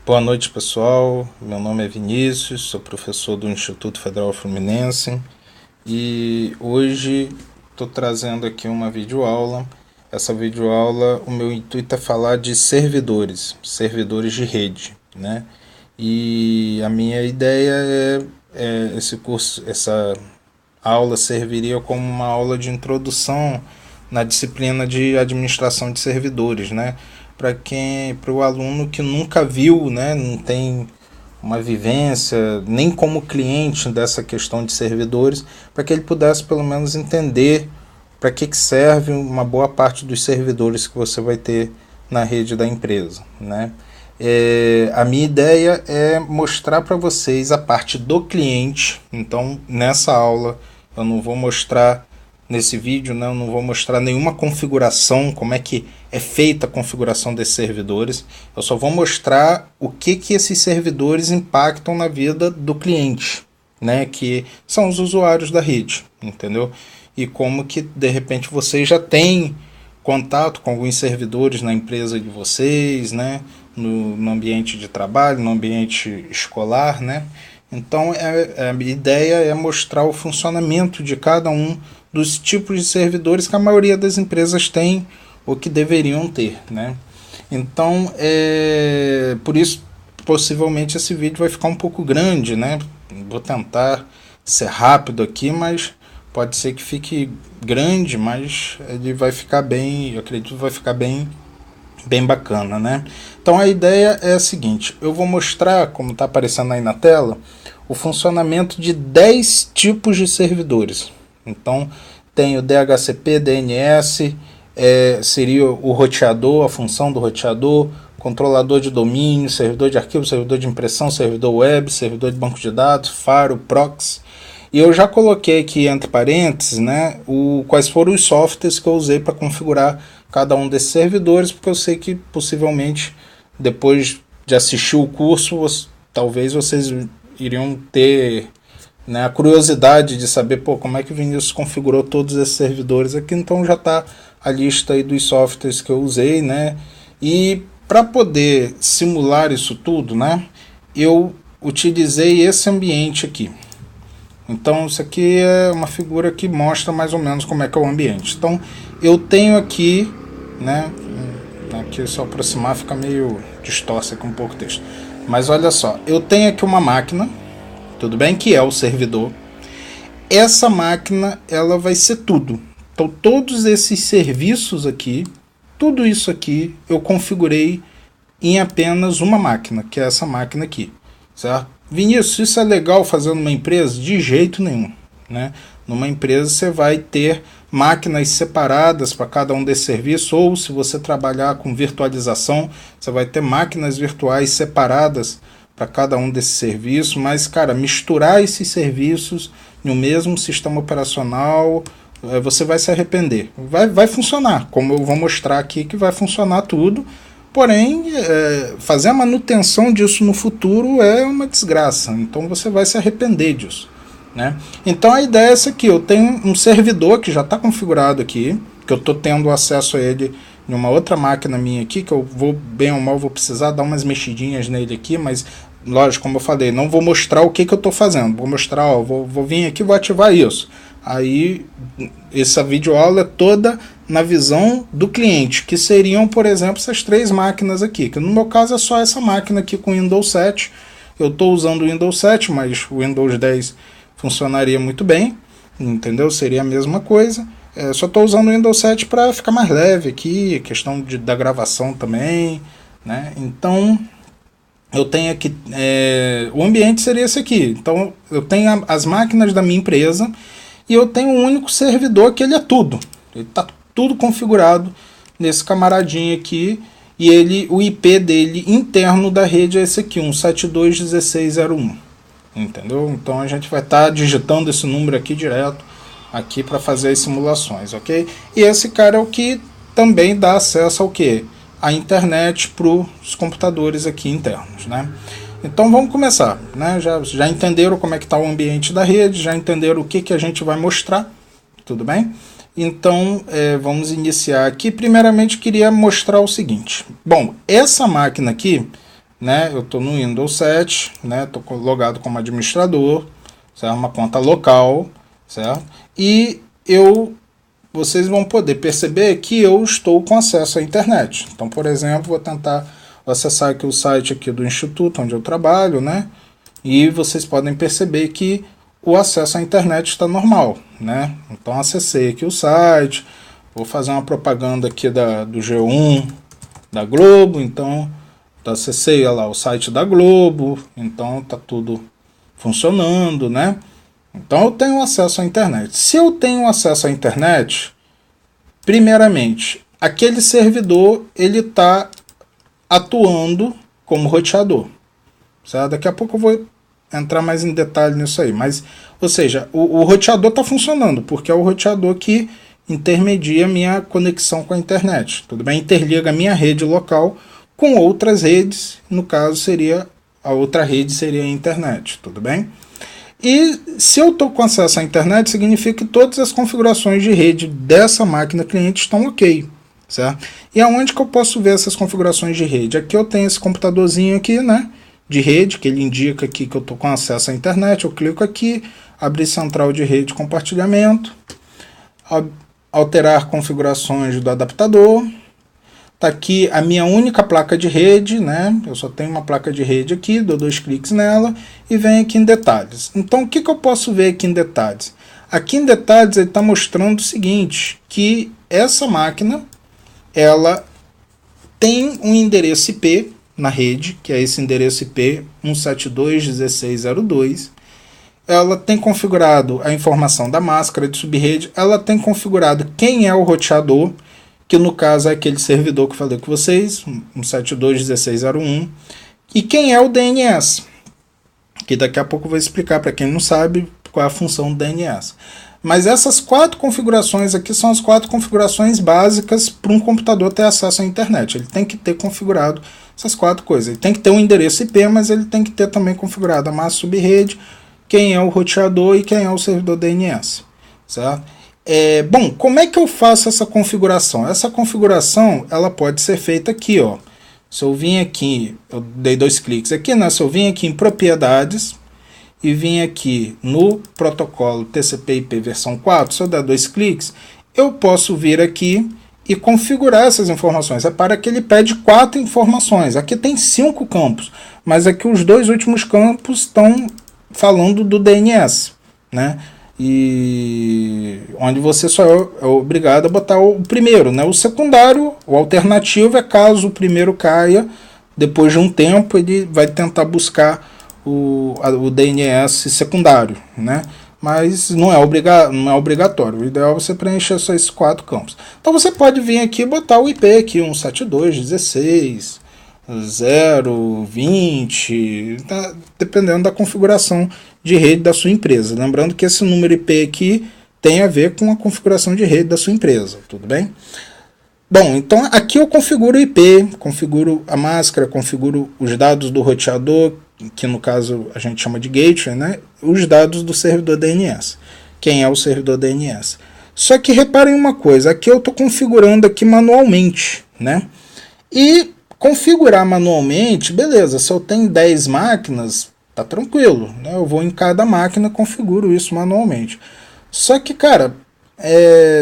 Boa noite, pessoal. Meu nome é Vinícius, sou professor do Instituto Federal Fluminense e hoje estou trazendo aqui uma videoaula. Essa videoaula, o meu intuito é falar de servidores de rede, né? E a minha ideia essa aula serviria como uma aula de introdução na disciplina de administração de servidores, né? Para o aluno que nunca viu, né, não tem uma vivência nem como cliente dessa questão de servidores, para que ele pudesse pelo menos entender para que serve uma boa parte dos servidores que você vai ter na rede da empresa, né? A minha ideia é mostrar para vocês a parte do cliente. Então, nessa aula, eu não vou mostrar, nesse vídeo, né, eu não vou mostrar nenhuma configuração, como é que é feita a configuração desses servidores. Eu só vou mostrar o que esses servidores impactam na vida do cliente, né, que são os usuários da rede, entendeu? E como que, de repente, vocês já têm contato com alguns servidores na empresa de vocês, né, no ambiente de trabalho, no ambiente escolar, né? Então, a ideia é mostrar o funcionamento de cada um dos tipos de servidores que a maioria das empresas tem ou que deveriam ter, né? Então, por isso, possivelmente esse vídeo vai ficar um pouco grande, né? Vou tentar ser rápido aqui, mas pode ser que fique grande, mas ele vai ficar bem, eu acredito que vai ficar bem bacana, né? Então a ideia é a seguinte: eu vou mostrar, como está aparecendo aí na tela, o funcionamento de 10 tipos de servidores. Então tem o DHCP, DNS, seria o roteador, a função do roteador, controlador de domínio, servidor de arquivo, servidor de impressão, servidor web, servidor de banco de dados, firewall, proxy. E eu já coloquei aqui entre parênteses, né, quais foram os softwares que eu usei para configurar cada um desses servidores, porque eu sei que possivelmente depois de assistir o curso, talvez vocês iriam ter, né, a curiosidade de saber como é que o Vinícius configurou todos esses servidores aqui. Então já está a lista aí dos softwares que eu usei, né? E para poder simular isso tudo, né, eu utilizei esse ambiente aqui. Então isso aqui é uma figura que mostra mais ou menos como é que é o ambiente. Então eu tenho aqui, né, aqui se eu aproximar fica meio distorce aqui um pouco o texto. Mas olha só, eu tenho aqui uma máquina, tudo bem, que é o servidor. Essa máquina, ela vai ser tudo. Então todos esses serviços aqui, tudo isso aqui eu configurei em apenas uma máquina, que é essa máquina aqui, certo? Vinícius, isso é legal fazer numa empresa? De jeito nenhum, né? Numa empresa você vai ter máquinas separadas para cada um desses serviços, ou se você trabalhar com virtualização, você vai ter máquinas virtuais separadas para cada um desses serviços. Mas, cara, misturar esses serviços no mesmo sistema operacional, você vai se arrepender. Vai funcionar, como eu vou mostrar aqui que vai funcionar tudo. Porém, fazer a manutenção disso no futuro é uma desgraça. Então você vai se arrepender disso, né? Então a ideia é essa aqui. Eu tenho um servidor que já está configurado aqui, que eu estou tendo acesso a ele em uma outra máquina minha aqui, que eu vou, bem ou mal, vou precisar dar umas mexidinhas nele aqui, mas lógico, como eu falei, não vou mostrar o que eu estou fazendo. Vou mostrar, ó, vou vir aqui e vou ativar isso. Aí essa videoaula é toda na visão do cliente, que seriam, por exemplo, essas 3 máquinas aqui, que no meu caso é só essa máquina aqui com Windows 7. Eu estou usando o Windows 7, mas o Windows 10 funcionaria muito bem, entendeu? Seria a mesma coisa. Só estou usando o Windows 7 para ficar mais leve aqui, questão da gravação também, né? Então eu tenho aqui, o ambiente seria esse aqui. Então eu tenho as máquinas da minha empresa e eu tenho um único servidor que ele é tudo. Ele está tudo configurado nesse camaradinho aqui, e o IP dele interno da rede é esse aqui, 172.16.0.1, entendeu? Então a gente vai estar digitando esse número aqui direto aqui para fazer as simulações, ok? E esse cara é o que também dá acesso ao que? A internet para os computadores aqui internos, né? Então vamos começar, né? Já entenderam como é que está o ambiente da rede, já entenderam o que a gente vai mostrar, tudo bem? Então, vamos iniciar aqui. Primeiramente, queria mostrar o seguinte. Bom, essa máquina aqui, né? Eu estou no Windows 7, né? Estou logado como administrador, certo? Uma conta local, certo? E vocês vão poder perceber que eu estou com acesso à internet. Então, por exemplo, vou tentar acessar aqui o site aqui do instituto onde eu trabalho, né? E vocês podem perceber que o acesso à internet está normal, né? Então, acessei aqui o site, vou fazer uma propaganda aqui do G1, da Globo, então acessei lá o site da Globo, então tá tudo funcionando, né? Então eu tenho acesso à internet. Se eu tenho acesso à internet, primeiramente, aquele servidor ele está atuando como roteador, certo? Daqui a pouco eu vou entrar mais em detalhe nisso aí, mas, ou seja, o roteador está funcionando, porque é o roteador que intermedia a minha conexão com a internet, tudo bem? Interliga a minha rede local com outras redes, no caso seria a outra rede seria a internet, tudo bem? E se eu estou com acesso à internet, significa que todas as configurações de rede dessa máquina cliente estão ok, certo? E aonde que eu posso ver essas configurações de rede? Aqui eu tenho esse computadorzinho aqui, né, de rede, que ele indica aqui que eu estou com acesso à internet, eu clico aqui, abrir central de rede compartilhamento, alterar configurações do adaptador. Tá aqui a minha única placa de rede, né? Eu só tenho uma placa de rede aqui, dou 2 cliques nela e venho aqui em detalhes. Então, o que eu posso ver aqui em detalhes? Aqui em detalhes ele está mostrando o seguinte, que essa máquina, ela tem um endereço IP na rede, que é esse endereço IP 172.16.02. Ela tem configurado a informação da máscara de subrede, ela tem configurado quem é o roteador, que no caso é aquele servidor que eu falei com vocês, 172.16.01, e quem é o DNS, que daqui a pouco eu vou explicar para quem não sabe qual é a função do DNS. Mas essas 4 configurações aqui são as 4 configurações básicas para um computador ter acesso à internet. Ele tem que ter configurado essas 4 coisas. Ele tem que ter um endereço IP, mas ele tem que ter também configurado a massa subrede, quem é o roteador e quem é o servidor DNS, certo? Bom, como é que eu faço essa configuração? Essa configuração ela pode ser feita aqui, ó. Se eu vim aqui, eu dei 2 cliques aqui, né? Se eu vim aqui em propriedades e vim aqui no protocolo TCP/IP versão 4, se eu der 2 cliques, eu posso vir aqui e configurar essas informações. Repara que ele pede 4 informações. Aqui tem 5 campos, mas aqui os 2 últimos campos estão falando do DNS, né? E onde você só é obrigado a botar o primeiro, né? O secundário, o alternativo é caso o primeiro caia, depois de um tempo ele vai tentar buscar o DNS secundário, né? Mas não é obrigatório. O ideal é você preencher só esses 4 campos. Então você pode vir aqui e botar o IP aqui, 172.16.0.20, tá? Dependendo da configuração de rede da sua empresa. Lembrando que esse número IP aqui tem a ver com a configuração de rede da sua empresa, tudo bem? Bom, então aqui eu configuro o IP, configuro a máscara, configuro os dados do roteador, que no caso a gente chama de gateway, né? Os dados do servidor DNS. Quem é o servidor DNS? Só que reparem uma coisa, aqui eu estou configurando aqui manualmente, né? E configurar manualmente, beleza, se eu tenho 10 máquinas, tá tranquilo, né? Eu vou em cada máquina, configuro isso manualmente. Só que, cara,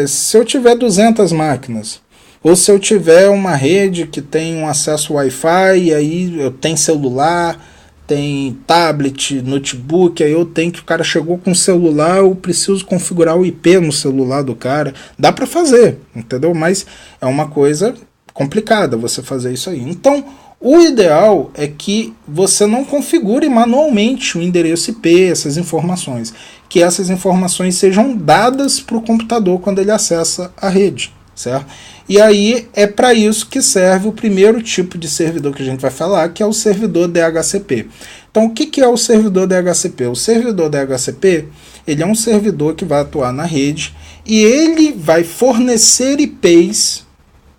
se eu tiver 200 máquinas, ou se eu tiver uma rede que tem um acesso Wi-Fi, e aí eu tenho celular, tem tablet, notebook, aí eu tenho que o cara chegou com o celular, eu preciso configurar o IP no celular do cara. Dá para fazer, entendeu? Mas é uma coisa complicada você fazer isso aí. Então, o ideal é que você não configure manualmente o endereço IP, essas informações. Que essas informações sejam dadas para o computador quando ele acessa a rede, certo? E aí é para isso que serve o primeiro tipo de servidor que a gente vai falar, que é o servidor DHCP. Então, o que é o servidor DHCP? O servidor DHCP, ele é um servidor que vai atuar na rede e ele vai fornecer IPs,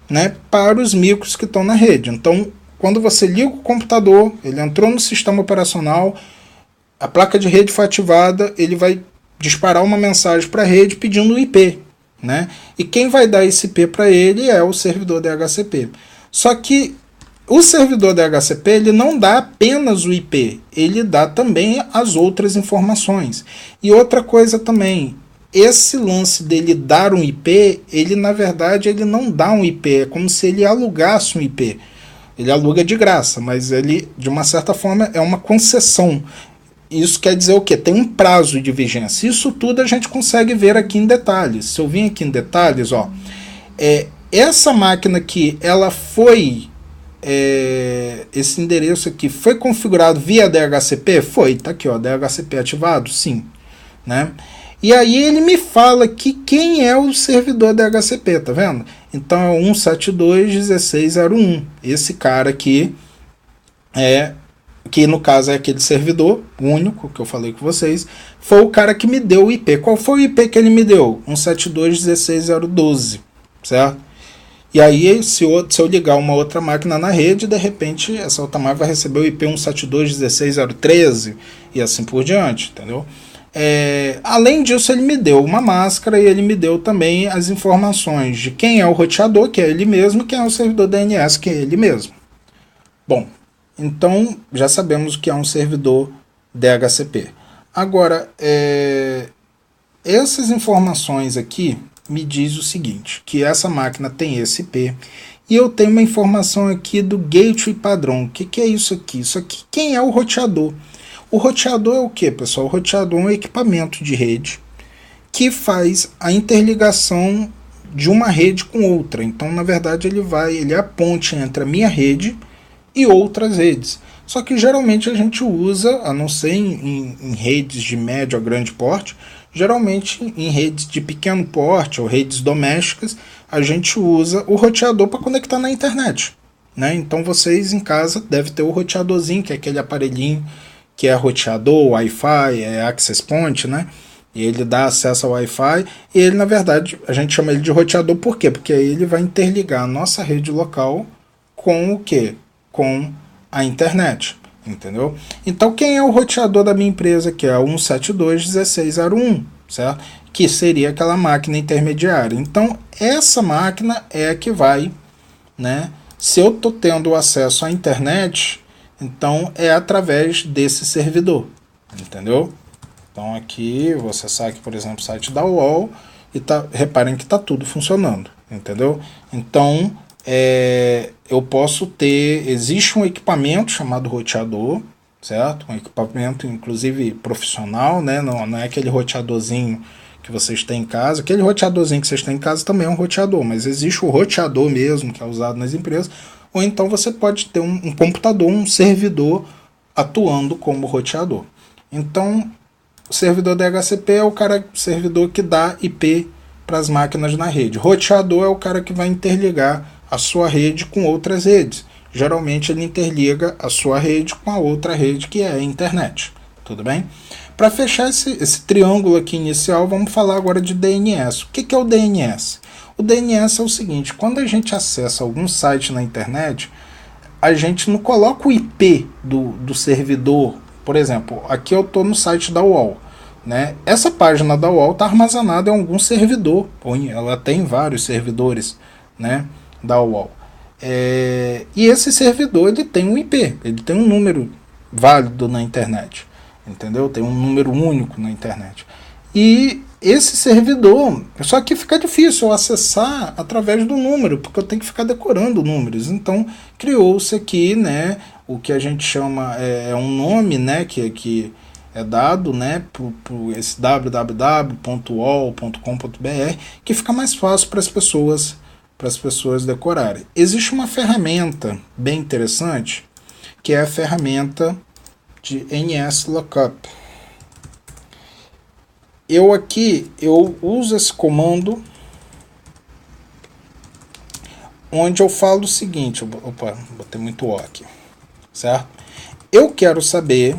né, para os micros que estão na rede. Então, quando você liga o computador, ele entrou no sistema operacional, a placa de rede foi ativada, ele vai disparar uma mensagem para a rede pedindo o IP, né? E quem vai dar esse IP para ele é o servidor DHCP. Só que o servidor DHCP ele não dá apenas o IP, ele dá também as outras informações. E outra coisa também, esse lance dele dar um IP, ele na verdade ele não dá um IP, é como se ele alugasse um IP. Ele aluga de graça, mas ele, de uma certa forma, é uma concessão. Isso quer dizer o quê? Tem um prazo de vigência. Isso tudo a gente consegue ver aqui em detalhes. Se eu vim aqui em detalhes, ó, essa máquina aqui, ela foi, esse endereço aqui foi configurado via DHCP? Foi, tá aqui, ó, DHCP ativado? Sim, né? E aí ele me fala que quem é o servidor DHCP, tá vendo? Então é 172.16.01. Esse cara aqui que no caso é aquele servidor único que eu falei com vocês, foi o cara que me deu o IP. Qual foi o IP que ele me deu? 172.16.012, certo? E aí, se eu ligar uma outra máquina na rede, de repente, essa outra máquina vai receber o IP 172.16.013 e assim por diante, entendeu? Além disso, ele me deu uma máscara e ele me deu também as informações de quem é o roteador, que é ele mesmo, e quem é o servidor DNS, que é ele mesmo. Bom, então já sabemos o que é um servidor DHCP. Agora, essas informações aqui me diz o seguinte, que essa máquina tem esse IP, e eu tenho uma informação aqui do gateway padrão. O que é isso aqui? Isso aqui, quem é o roteador? O roteador é o que, pessoal? O roteador é um equipamento de rede que faz a interligação de uma rede com outra. Então, na verdade, ele é a ponte entre a minha rede e outras redes. Só que geralmente a gente usa, a não ser em redes de médio a grande porte, geralmente em redes de pequeno porte ou redes domésticas, a gente usa o roteador para conectar na internet, né? Então vocês em casa devem ter o roteadorzinho, que é aquele aparelhinho que é roteador, Wi-Fi, access point, né? E ele dá acesso ao Wi-Fi, e ele, na verdade, a gente chama ele de roteador, por quê? Porque aí ele vai interligar a nossa rede local com o quê? Com a internet, entendeu? Então, quem é o roteador da minha empresa? Que é o 172.16.0.1, certo? Que seria aquela máquina intermediária. Então, essa máquina é a que vai, né? Se eu estou tendo acesso à internet, então é através desse servidor, entendeu? Então aqui, você acessar aqui, por exemplo, o site da UOL, e reparem que está tudo funcionando, entendeu? Então, eu posso ter, existe um equipamento chamado roteador, certo? Um equipamento, inclusive, profissional, né? Não é aquele roteadorzinho que vocês têm em casa. Aquele roteadorzinho que vocês têm em casa também é um roteador, mas existe o roteador mesmo, que é usado nas empresas, ou então você pode ter um computador, um servidor atuando como roteador. Então, o servidor DHCP é o servidor que dá IP para as máquinas na rede. Roteador é o cara que vai interligar a sua rede com outras redes. Geralmente ele interliga a sua rede com a outra rede, que é a internet. Tudo bem? Para fechar esse triângulo aqui inicial, vamos falar agora de DNS. O que é o DNS? O DNS é o seguinte, quando a gente acessa algum site na internet, a gente não coloca o IP do servidor. Por exemplo, aqui eu estou no site da UOL, né? Essa página da UOL está armazenada em algum servidor, ela tem vários servidores, né, da UOL. E esse servidor ele tem um IP, ele tem um número válido na internet, entendeu? Tem um número único na internet. E esse servidor, só que fica difícil eu acessar através do número, porque eu tenho que ficar decorando números. Então criou-se aqui, né, o que a gente chama um nome, né, que é dado, né, por esse www.uol.com.br, que fica mais fácil para as pessoas decorarem. Existe uma ferramenta bem interessante, que é a ferramenta de NSLookup. Eu uso esse comando onde eu falo o seguinte, opa, botei muito O aqui, certo? Eu quero saber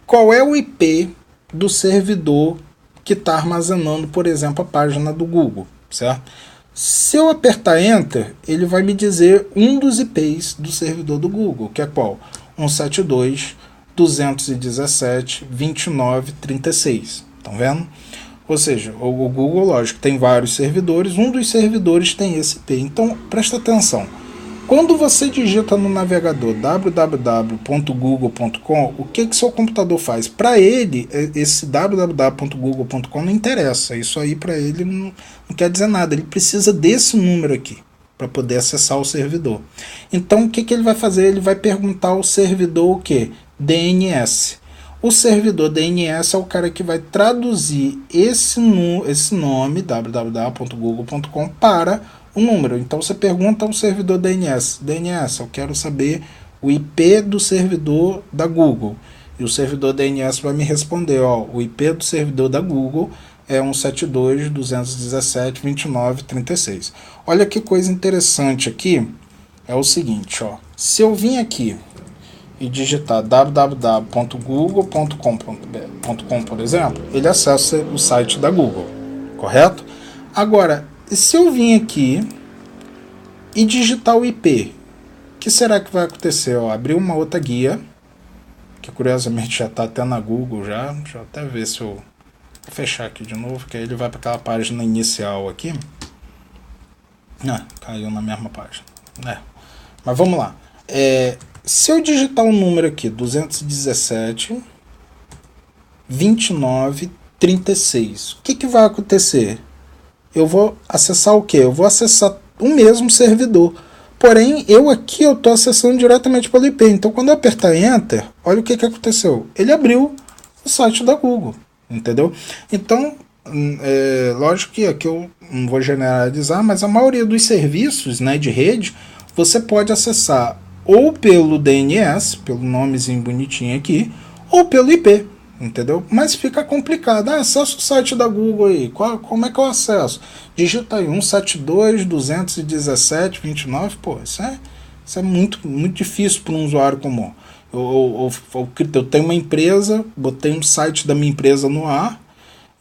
qual é o IP do servidor que está armazenando, por exemplo, a página do Google, certo? Se eu apertar Enter, ele vai me dizer um dos IPs do servidor do Google, que é qual? 172.217.29.36. Estão vendo? Ou seja, o Google, lógico, tem vários servidores, um dos servidores tem esse IP. Então, presta atenção. Quando você digita no navegador www.google.com, o que seu computador faz? Para ele, esse www.google.com não interessa. Isso aí para ele não quer dizer nada. Ele precisa desse número aqui para poder acessar o servidor. Então, o que ele vai fazer? Ele vai perguntar ao servidor o quê? DNS. O servidor DNS é o cara que vai traduzir esse nome, www.google.com, para o número. Então você pergunta ao servidor DNS, eu quero saber o IP do servidor da Google. E o servidor DNS vai me responder, ó, o IP do servidor da Google é 172.217.29.36. Olha que coisa interessante aqui, é o seguinte, ó, se eu vim aqui e digitar www.google.com, por exemplo, ele acessa o site da Google, correto? Agora, se eu vim aqui e digitar o IP, o que será que vai acontecer? Ó, abrir uma outra guia, que curiosamente já está até na Google, já até ver se eu vou fechar aqui de novo, que aí ele vai para aquela página inicial aqui. Ah, caiu na mesma página. Mas vamos lá. Se eu digitar um número aqui, 217.29.36, o que vai acontecer? Eu vou acessar o quê? Eu vou acessar o mesmo servidor. Porém, eu estou acessando diretamente pelo IP. Então, quando eu apertar Enter, olha o que aconteceu. Ele abriu o site da Google, entendeu? Então, lógico que aqui eu não vou generalizar, mas a maioria dos serviços, né, de rede, você pode acessar ou pelo DNS, pelo nomezinho bonitinho aqui, ou pelo IP. Entendeu? Mas fica complicado. Acesso o site da Google aí. Como é que eu acesso? Digita aí 172.217.29. Pô, isso é muito difícil para um usuário comum. Eu tenho uma empresa, botei um site da minha empresa no ar,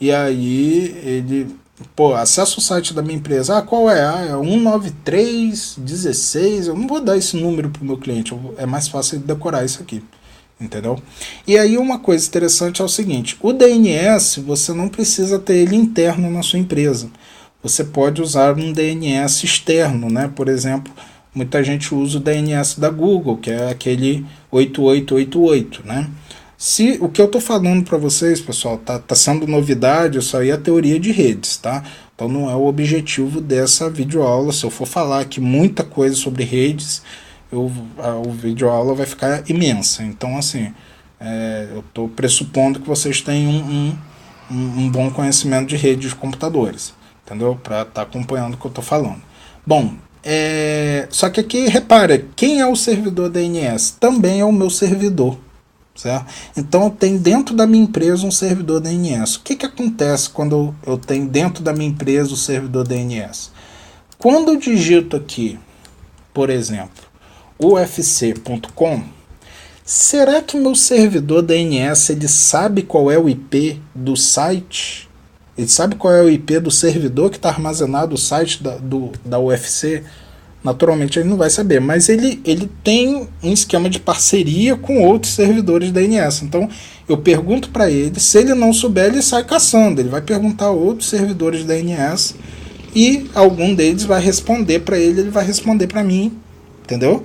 e aí ele... Pô, acessa o site da minha empresa. Qual é? É 193.16. Eu não vou dar esse número para o meu cliente. É mais fácil de decorar isso aqui. Entendeu? E aí uma coisa interessante é o seguinte, o DNS você não precisa ter ele interno na sua empresa, você pode usar um DNS externo, né? Por exemplo, muita gente usa o DNS da Google, que é aquele 8888, né? O que eu estou falando para vocês, pessoal, tá sendo novidade, isso aí é a teoria de redes, tá? Então não é o objetivo dessa videoaula. Se eu for falar aqui muita coisa sobre redes, o videoaula vai ficar imensa. Então, assim, eu estou pressupondo que vocês têm um bom conhecimento de rede de computadores, entendeu? Para estar acompanhando o que eu estou falando. Bom, só que aqui, repara, quem é o servidor DNS? Também é o meu servidor, certo? Então, eu tenho dentro da minha empresa um servidor DNS. O que acontece quando eu tenho dentro da minha empresa o servidor DNS? Quando eu digito aqui, por exemplo, ufc.com, será que meu servidor DNS ele sabe qual é o IP do site? Ele sabe qual é o IP do servidor que está armazenado no site da UFC? Naturalmente ele não vai saber, mas ele tem um esquema de parceria com outros servidores DNS. Então eu pergunto para ele, se ele não souber, ele sai caçando. Ele vai perguntar a outros servidores DNS e algum deles vai responder para ele, ele vai responder para mim, entendeu?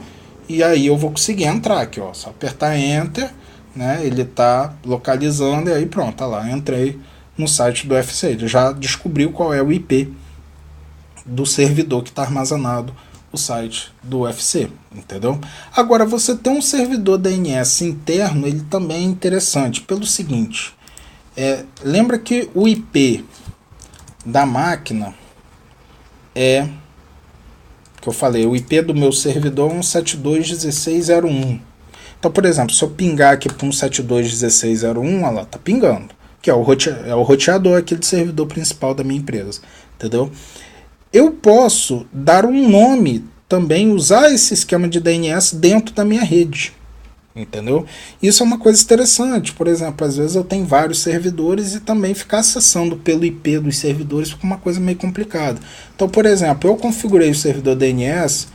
E aí eu vou conseguir entrar aqui, ó, só apertar Enter, né? Ele está localizando e aí pronto, tá lá, entrei no site do UFC. Ele já descobriu qual é o IP do servidor que está armazenado o site do UFC, entendeu? Agora, você ter um servidor DNS interno, ele também é interessante pelo seguinte, lembra que o IP da máquina que eu falei, o IP do meu servidor é 172.16.01. Então, por exemplo, se eu pingar aqui para 172.16.01, olha lá, tá pingando, que é o roteador aqui do servidor principal da minha empresa, entendeu? Eu posso dar um nome também, usar esse esquema de DNS dentro da minha rede, entendeu? Isso é uma coisa interessante. Por exemplo, às vezes eu tenho vários servidores e também ficar acessando pelo IP dos servidores fica uma coisa meio complicada. Então, por exemplo, eu configurei o servidor DNS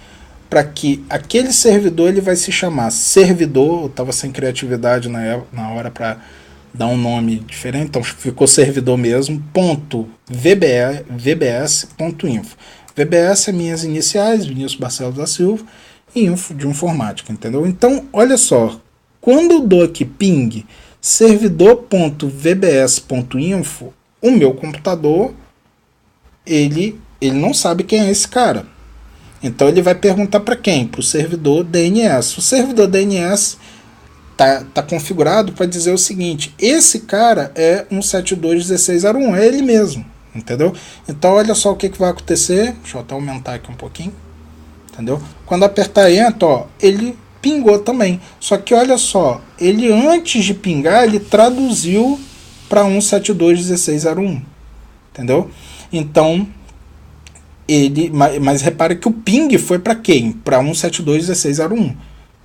para que aquele servidor ele vai se chamar servidor, eu estava sem criatividade na hora para dar um nome diferente, então ficou servidor mesmo, .vbs.info. VBS é minhas iniciais, Vinícius Barcelos da Silva, info de informática, entendeu? Então, olha só, quando eu dou aqui ping servidor.vbs.info, o meu computador, ele não sabe quem é esse cara. Então ele vai perguntar para quem? Para o servidor DNS. O servidor DNS tá configurado para dizer o seguinte: esse cara é 172.16.0.1, é ele mesmo, entendeu? Então olha só o que vai acontecer. Deixa eu até aumentar aqui um pouquinho, entendeu? Quando apertar Enter, ó, ele pingou também. Só que olha só, ele antes de pingar, ele traduziu para 172.16.0.1, entendeu? Então mas repara que o ping foi para quem? Para 172.16.0.1,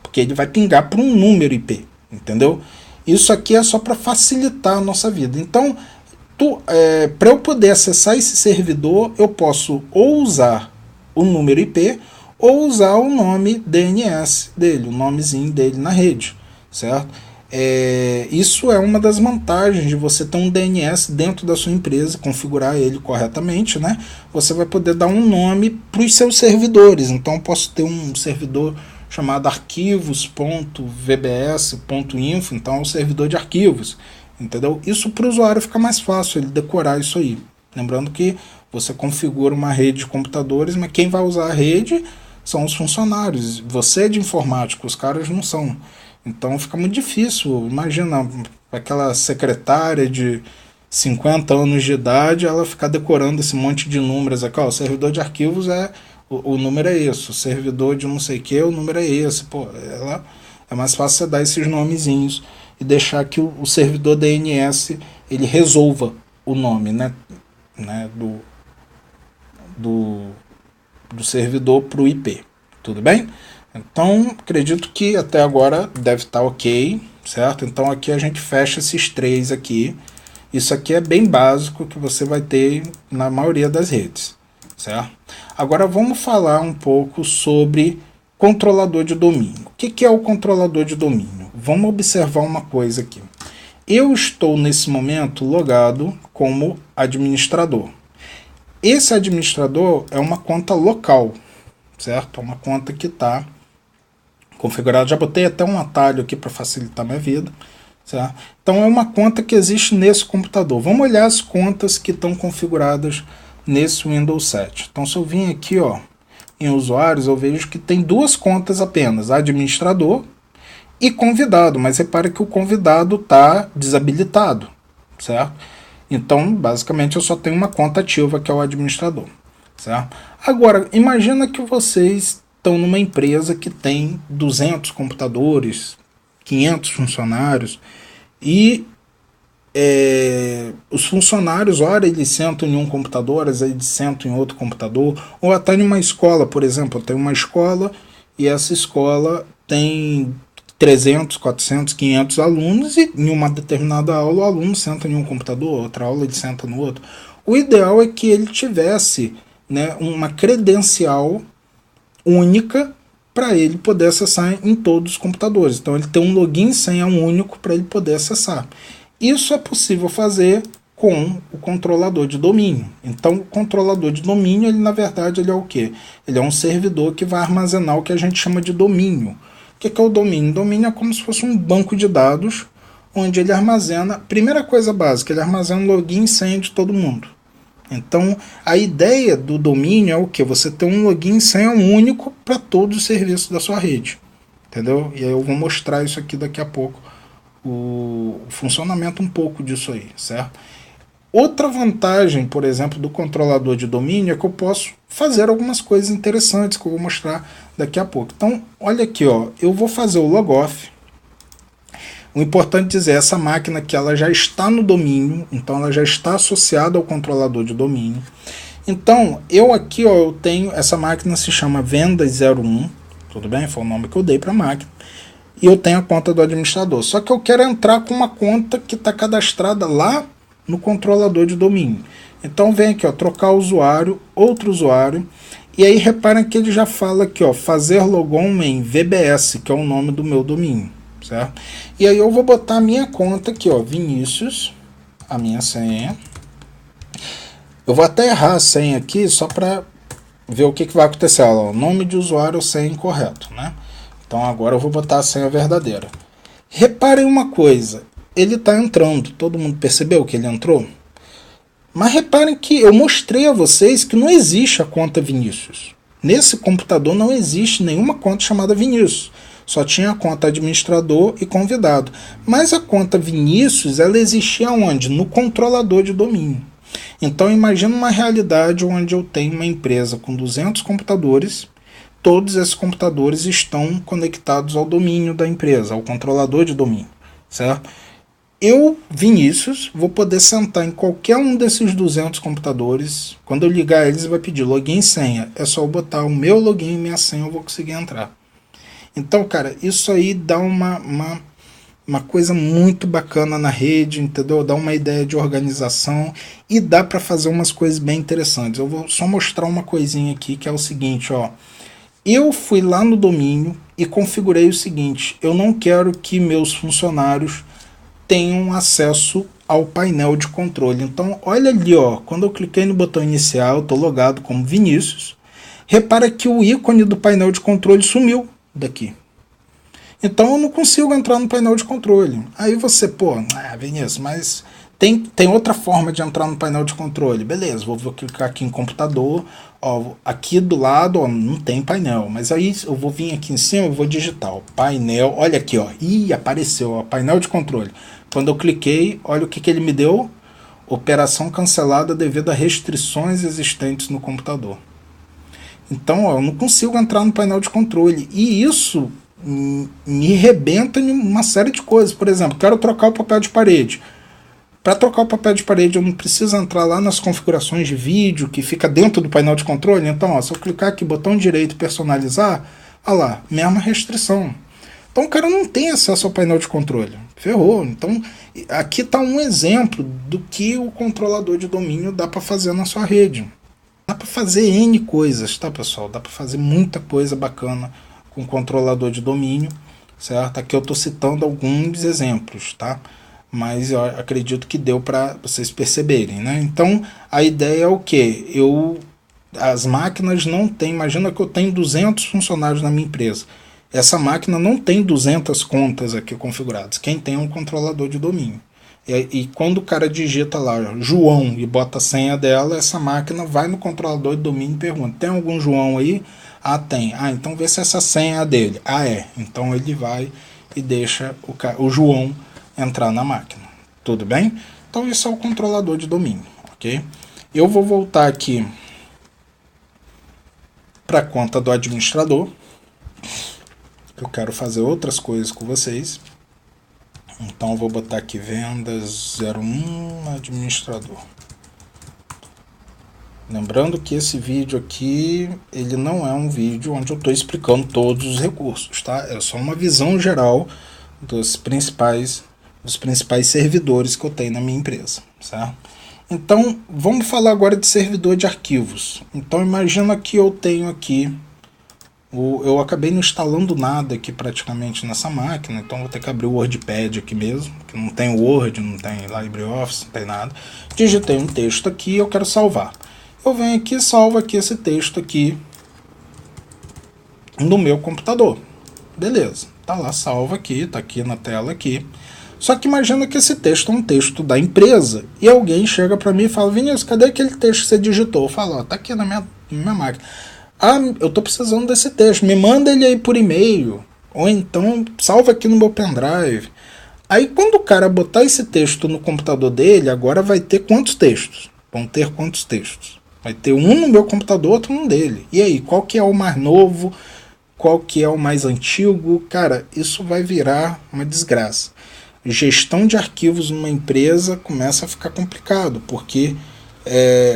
porque ele vai pingar para um número IP, entendeu? Isso aqui é só para facilitar a nossa vida. Então, para eu poder acessar esse servidor, eu posso ou usar o número IP ou usar o nome DNS dele, o nomezinho dele na rede, certo? Isso é uma das vantagens de você ter um DNS dentro da sua empresa, configurar ele corretamente, né? Você vai poder dar um nome para os seus servidores. Então eu posso ter um servidor chamado arquivos.vbs.info, então é um servidor de arquivos, entendeu? Isso para o usuário fica mais fácil ele decorar isso aí. Lembrando que você configura uma rede de computadores, mas quem vai usar a rede são os funcionários. Você é de informática, os caras não são. Então fica muito difícil. Imagina aquela secretária de 50 anos de idade, ela ficar decorando esse monte de números aqui. Ó, o servidor de arquivos o número é esse, o servidor de não sei o que, o número é esse. Pô, é mais fácil você dar esses nomezinhos e deixar que o servidor DNS ele resolva o nome, né do servidor para o IP. Tudo bem? Então, acredito que até agora deve estar ok, certo? Então aqui a gente fecha esses três aqui. Isso aqui é bem básico que você vai ter na maioria das redes, certo? Agora vamos falar um pouco sobre controlador de domínio. O que é o controlador de domínio? Vamos observar uma coisa aqui. Eu estou nesse momento logado como administrador. Esse administrador é uma conta local, certo? É uma conta que está configurado. Já botei até um atalho aqui para facilitar minha vida, certo? Então é uma conta que existe nesse computador. Vamos olhar as contas que estão configuradas nesse Windows 7. Então se eu vim aqui, ó, em usuários, eu vejo que tem duas contas apenas, administrador e convidado, mas repare que o convidado está desabilitado, certo? Então basicamente eu só tenho uma conta ativa, que é o administrador, certo? Agora imagina que vocês estão numa empresa que tem 200 computadores, 500 funcionários, e os funcionários, ora eles sentam em um computador, às vezes eles sentam em outro computador, ou até em uma escola, por exemplo. Eu tenho uma escola e essa escola tem 300, 400, 500 alunos, e em uma determinada aula o aluno senta em um computador, outra aula ele senta no outro. O ideal é que ele tivesse, né, uma credencial única para ele poder acessar em todos os computadores. Então ele tem um login e senha único para ele poder acessar. Isso é possível fazer com o controlador de domínio. Então o controlador de domínio, ele na verdade ele é o quê? Ele é um servidor que vai armazenar o que a gente chama de domínio. O que é o domínio? O domínio é como se fosse um banco de dados onde ele armazena, primeira coisa básica, ele armazena o login e senha de todo mundo. Então, a ideia do domínio é o que? Você ter um login e senha único para todos os serviços da sua rede. Entendeu? E aí eu vou mostrar isso aqui daqui a pouco, o funcionamento um pouco disso aí, certo? Outra vantagem, por exemplo, do controlador de domínio é que eu posso fazer algumas coisas interessantes que eu vou mostrar daqui a pouco. Então, olha aqui, ó, eu vou fazer o logoff. O importante dizer, essa máquina que ela já está no domínio, então ela já está associada ao controlador de domínio. Então, eu aqui, ó, eu tenho, essa máquina se chama Vendas 01, tudo bem? Foi o nome que eu dei para a máquina. E eu tenho a conta do administrador. Só que eu quero entrar com uma conta que está cadastrada lá no controlador de domínio. Então vem aqui, ó, trocar usuário, outro usuário. E aí reparem que ele já fala aqui, ó, fazer logon em VBS, que é o nome do meu domínio, certo? E aí eu vou botar a minha conta aqui, ó, Vinícius, a minha senha. Eu vou até errar a senha aqui só para ver o que vai acontecer. Ó, nome de usuário, senha incorreto, né? Então agora eu vou botar a senha verdadeira. Reparem uma coisa, ele está entrando, todo mundo percebeu que ele entrou? Mas reparem que eu mostrei a vocês que não existe a conta Vinícius. Nesse computador não existe nenhuma conta chamada Vinícius. Só tinha a conta administrador e convidado. Mas a conta Vinícius, ela existia onde? No controlador de domínio. Então imagina uma realidade onde eu tenho uma empresa com 200 computadores. Todos esses computadores estão conectados ao domínio da empresa, ao controlador de domínio, certo? Eu, Vinícius, vou poder sentar em qualquer um desses 200 computadores. Quando eu ligar eles, vai pedir login e senha. É só eu botar o meu login e minha senha, eu vou conseguir entrar. Então, cara, isso aí dá uma coisa muito bacana na rede, entendeu? Dá uma ideia de organização e dá para fazer umas coisas bem interessantes. Eu vou só mostrar uma coisinha aqui, que é o seguinte, ó. Eu fui lá no domínio e configurei o seguinte: eu não quero que meus funcionários tenham acesso ao painel de controle. Então, olha ali, ó, quando eu cliquei no botão inicial, eu estou logado como Vinícius. Repara que o ícone do painel de controle sumiu daqui. Então, eu não consigo entrar no painel de controle. Aí você, Vinícius, mas tem outra forma de entrar no painel de controle. Beleza, vou clicar aqui em computador. Ó, aqui do lado, ó, não tem painel, mas aí eu vou vir aqui em cima e vou digitar ó, painel, olha aqui, ó, apareceu, ó, painel de controle. Quando eu cliquei, olha o que ele me deu: operação cancelada devido a restrições existentes no computador. Então, ó, eu não consigo entrar no painel de controle, e isso me rebenta em uma série de coisas. Por exemplo, quero trocar o papel de parede. Para trocar o papel de parede, eu não preciso entrar lá nas configurações de vídeo, que fica dentro do painel de controle. Então, ó, se eu clicar aqui, botão direito, personalizar, olha lá, mesma restrição. Então, o cara não tem acesso ao painel de controle. Ferrou. Então, aqui está um exemplo do que o controlador de domínio dá para fazer na sua rede. Dá para fazer N coisas, tá, pessoal? Dá para fazer muita coisa bacana com o controlador de domínio, certo? Aqui eu estou citando alguns exemplos, tá? Mas eu acredito que deu para vocês perceberem, né? Então, a ideia é o quê? As máquinas não têm... Imagina que eu tenho 200 funcionários na minha empresa. Essa máquina não tem 200 contas aqui configuradas. Quem tem é um controlador de domínio. E quando o cara digita lá João e bota a senha dela, essa máquina vai no controlador de domínio e pergunta: tem algum João aí? Ah, tem. Ah, então vê se essa senha é dele. Ah, é. Então ele vai e deixa o João entrar na máquina. Tudo bem? Então isso é o controlador de domínio, ok? Eu vou voltar aqui para a conta do administrador. Eu quero fazer outras coisas com vocês. Então eu vou botar aqui vendas 01 administrador. Lembrando que esse vídeo aqui, ele não é um vídeo onde eu estou explicando todos os recursos, tá? É só uma visão geral dos principais servidores que eu tenho na minha empresa, certo? Então, vamos falar agora de servidor de arquivos. Então, imagina que eu tenho aqui, eu acabei não instalando nada aqui praticamente nessa máquina, então vou ter que abrir o WordPad aqui mesmo, que não tem Word, não tem LibreOffice, não tem nada. Digitei um texto aqui e eu quero salvar. Eu venho aqui e salvo aqui esse texto aqui no meu computador. Beleza, tá lá salvo aqui, tá aqui na tela aqui. Só que imagina que esse texto é um texto da empresa e alguém chega para mim e fala: Vinícius, cadê aquele texto que você digitou? Eu falo: ó, tá aqui na minha máquina. Ah, eu tô precisando desse texto, me manda ele aí por e-mail, ou então salva aqui no meu pendrive. Aí quando o cara botar esse texto no computador dele, agora vai ter quantos textos? Vão ter quantos textos? Vai ter um no meu computador, outro no dele. E aí, qual que é o mais novo? Qual que é o mais antigo? Cara, isso vai virar uma desgraça. Gestão de arquivos numa empresa começa a ficar complicado, porque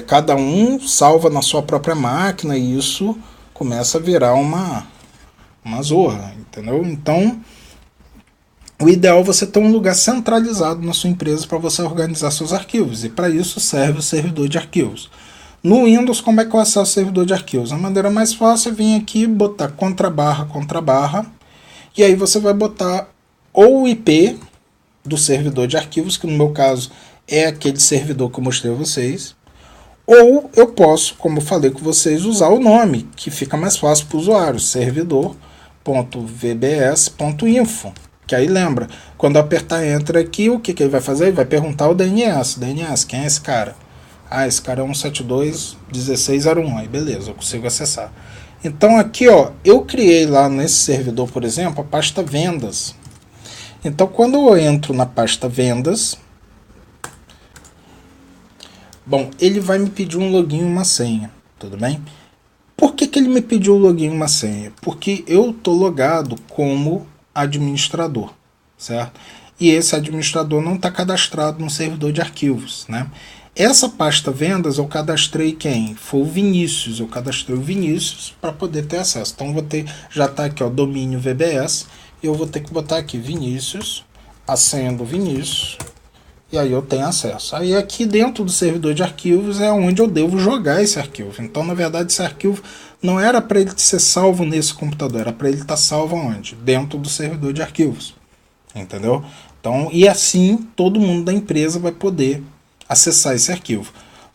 cada um salva na sua própria máquina e isso começa a virar uma zorra, entendeu? Então, o ideal é você ter um lugar centralizado na sua empresa para você organizar seus arquivos, e para isso serve o servidor de arquivos. No Windows, como é que eu acesso o servidor de arquivos? A maneira mais fácil é vir aqui, botar //, e aí você vai botar ou o IP do servidor de arquivos, que no meu caso é aquele servidor que eu mostrei a vocês, Ou eu posso, como eu falei com vocês, usar o nome, que fica mais fácil para o usuário, servidor.vbs.info. Que aí lembra, quando eu apertar Enter aqui, o que ele vai fazer? Ele vai perguntar o DNS. DNS, quem é esse cara? Ah, esse cara é 172.16.01. Aí beleza, eu consigo acessar. Então aqui, ó, eu criei lá nesse servidor, por exemplo, a pasta vendas. Então quando eu entro na pasta vendas, bom, ele vai me pedir um login e uma senha, tudo bem? Por que ele me pediu o login e uma senha? Porque eu tô logado como administrador, certo? E esse administrador não está cadastrado no servidor de arquivos, né? Essa pasta vendas eu cadastrei quem? Foi o Vinícius, eu cadastrei o Vinícius para poder ter acesso. Então vou ter, já está aqui, ó, domínio VBS, e eu vou ter que botar aqui Vinícius, a senha do Vinícius, e aí eu tenho acesso. Aí aqui dentro do servidor de arquivos é onde eu devo jogar esse arquivo. Então na verdade esse arquivo não era para ele ser salvo nesse computador, era para ele estar salvo onde? Dentro do servidor de arquivos, entendeu? Então, e assim todo mundo da empresa vai poder acessar esse arquivo.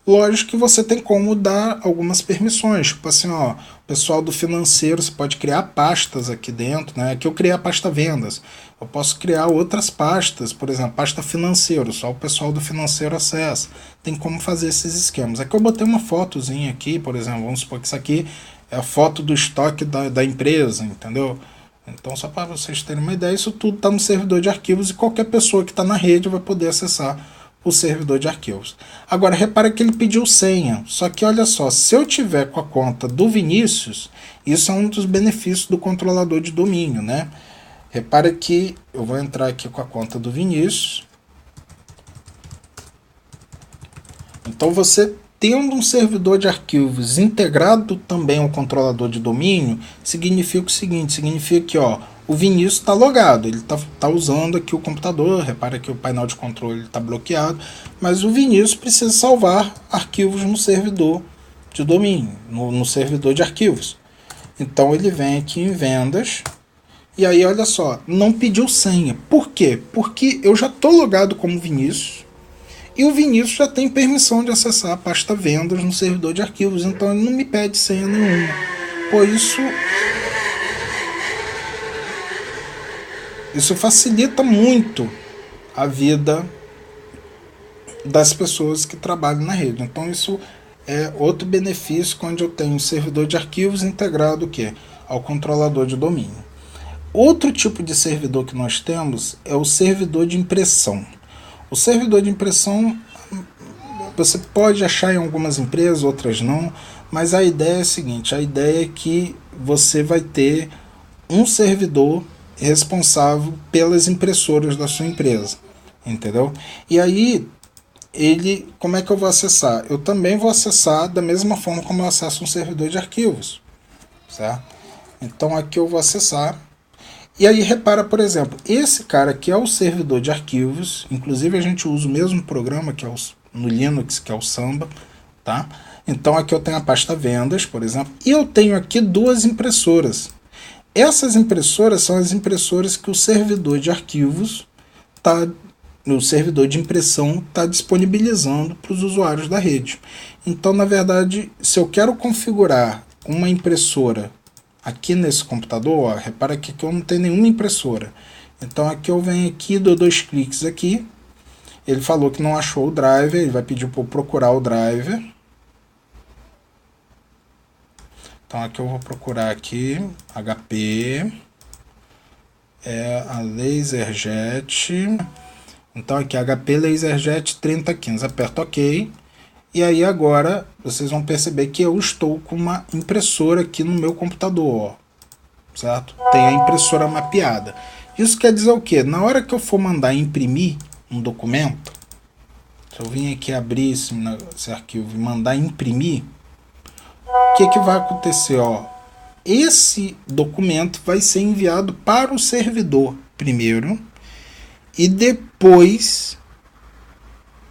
Lógico que você tem como dar algumas permissões, tipo assim, ó, o pessoal do financeiro, você pode criar pastas aqui dentro, né? Aqui eu criei a pasta vendas. Eu posso criar outras pastas, por exemplo, pasta financeiro, só o pessoal do financeiro acessa. Tem como fazer esses esquemas. Aqui eu botei uma fotozinha aqui, por exemplo, vamos supor que isso aqui é a foto do estoque da empresa, entendeu? Então, só para vocês terem uma ideia, isso tudo está no servidor de arquivos e qualquer pessoa que está na rede vai poder acessar o servidor de arquivos. Agora, repara que ele pediu senha. Só que, olha só, se eu tiver com a conta do Vinícius, isso é um dos benefícios do controlador de domínio, né? Repara que eu vou entrar aqui com a conta do Vinícius. Então, você tendo um servidor de arquivos integrado também ao controlador de domínio, significa o seguinte, significa que, ó, o Vinícius está logado, ele tá usando aqui o computador, repara que o painel de controle está bloqueado, mas o Vinícius precisa salvar arquivos no servidor de domínio, no servidor de arquivos. Então ele vem aqui em vendas, e aí olha só, não pediu senha. Por quê? Porque eu já estou logado como Vinícius, e o Vinícius já tem permissão de acessar a pasta vendas no servidor de arquivos, então ele não me pede senha nenhuma. Por isso facilita muito a vida das pessoas que trabalham na rede. Então isso é outro benefício quando eu tenho um servidor de arquivos integrado ao controlador de domínio. Outro tipo de servidor que nós temos é o servidor de impressão. O servidor de impressão você pode achar em algumas empresas, outras não, mas a ideia é a seguinte, a ideia é que você vai ter um servidor responsável pelas impressoras da sua empresa, entendeu? E aí, como é que eu vou acessar? Eu também vou acessar da mesma forma como eu acesso um servidor de arquivos, certo? Então aqui eu vou acessar, e aí repara, por exemplo, esse cara aqui é o servidor de arquivos, inclusive a gente usa o mesmo programa que é no Linux, que é o Samba, tá? Então aqui eu tenho a pasta vendas, por exemplo, e eu tenho aqui duas impressoras. Essas impressoras são as impressoras que o servidor de arquivos, o servidor de impressão está disponibilizando para os usuários da rede. Então, na verdade, se eu quero configurar uma impressora aqui nesse computador, ó, repara aqui que eu não tenho nenhuma impressora. Então aqui eu venho aqui, dou 2 cliques aqui, ele falou que não achou o driver, ele vai pedir para eu procurar o driver. Então aqui eu vou procurar aqui, HP, a LaserJet, então aqui HP LaserJet 3015, aperto OK, e aí agora vocês vão perceber que eu estou com uma impressora aqui no meu computador, ó, certo? Tem a impressora mapeada. Isso quer dizer o quê? Na hora que eu for mandar imprimir um documento, se eu vim aqui abrir esse arquivo e mandar imprimir, o que vai acontecer? Ó, esse documento vai ser enviado para o servidor primeiro e depois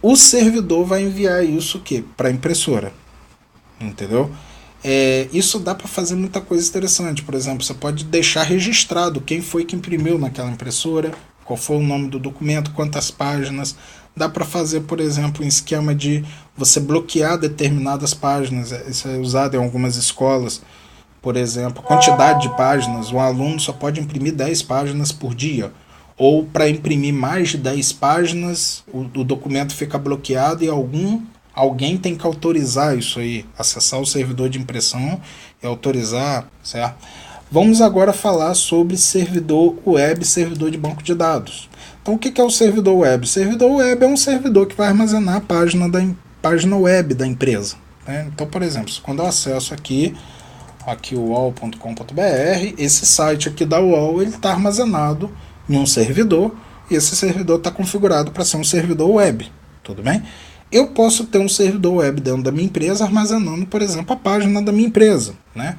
o servidor vai enviar isso para a impressora, entendeu? Isso dá para fazer muita coisa interessante. Por exemplo, você pode deixar registrado quem foi que imprimiu naquela impressora, qual foi o nome do documento, quantas páginas. Dá para fazer, por exemplo, um esquema de você bloquear determinadas páginas. Isso é usado em algumas escolas. Por exemplo, quantidade de páginas. Um aluno só pode imprimir 10 páginas por dia. Ou para imprimir mais de 10 páginas, o documento fica bloqueado e alguém tem que autorizar isso aí. Acessar o servidor de impressão e autorizar, certo? Vamos agora falar sobre servidor web, servidor de banco de dados. Então, o que é o servidor web? O servidor web é um servidor que vai armazenar a página web da empresa, né? Então, por exemplo, quando eu acesso aqui o uol.com.br, esse site aqui da UOL está armazenado em um servidor, e esse servidor está configurado para ser um servidor web, tudo bem? Eu posso ter um servidor web dentro da minha empresa armazenando, por exemplo, a página da minha empresa, né?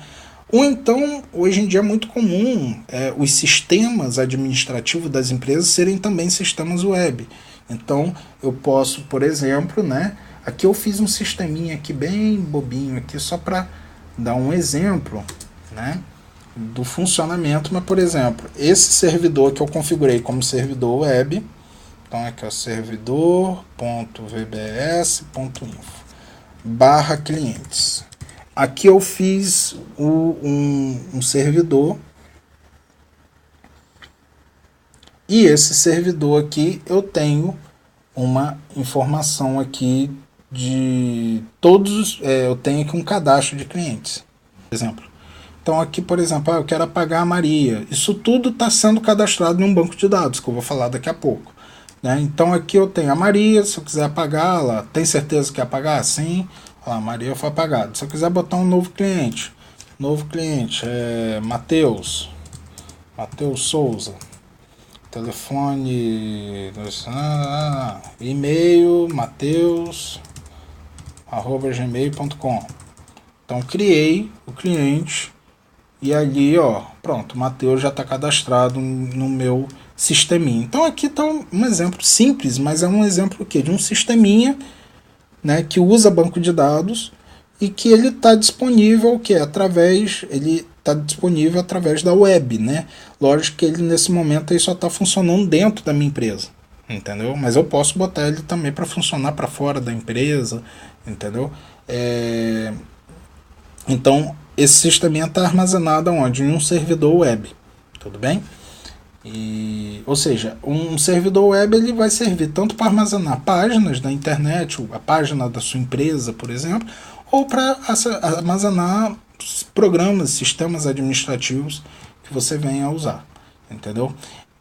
Ou então, hoje em dia é muito comum os sistemas administrativos das empresas serem também sistemas web. Então, eu posso, por exemplo, né, aqui eu fiz um sisteminha aqui bem bobinho, aqui só para dar um exemplo, né, do funcionamento. Mas, por exemplo, esse servidor que eu configurei como servidor web, então aqui é o servidor.vbs.info/clientes. Aqui eu fiz um servidor, e esse servidor aqui eu tenho uma informação aqui de todos, eu tenho aqui um cadastro de clientes, por exemplo. Então aqui, por exemplo, eu quero apagar a Maria. Isso tudo está sendo cadastrado em um banco de dados, que eu vou falar daqui a pouco, né? Então aqui eu tenho a Maria, se eu quiser apagá-la, tem certeza que quer apagar? Sim. A Maria foi apagada. Se eu quiser botar um novo cliente é Matheus Souza, telefone, e-mail mateus@gmail.com. Então criei o cliente e ali, ó, pronto, o Matheus já está cadastrado no meu sisteminha. Então aqui está um exemplo simples, mas é um exemplo o quê? De um sisteminha, né, que usa banco de dados e que ele está disponível através da web, né? Lógico que ele nesse momento ele só está funcionando dentro da minha empresa, entendeu? Mas eu posso botar ele também para funcionar para fora da empresa, entendeu? Então esse sistema está armazenado onde? Em um servidor web, tudo bem? Ou seja, um servidor web ele vai servir tanto para armazenar páginas da internet, a página da sua empresa, por exemplo, ou para armazenar programas, sistemas administrativos que você venha a usar, entendeu?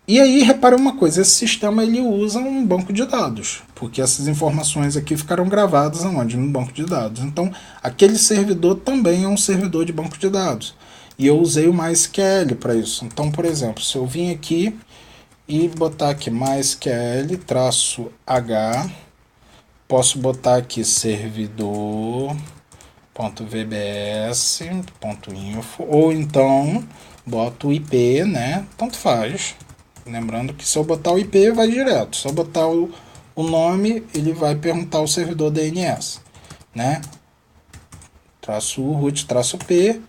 E aí, repare uma coisa, esse sistema ele usa um banco de dados, porque essas informações aqui ficaram gravadas aonde? No banco de dados. Então, aquele servidor também é um servidor de banco de dados. E eu usei o MySQL para isso. Então, por exemplo, se eu vim aqui e botar aqui MySQL-H, posso botar aqui servidor.vbs.info, ou então boto o IP, né? Tanto faz. Lembrando que se eu botar o IP, vai direto. Se eu botar o nome, ele vai perguntar ao servidor DNS, né? --root-p.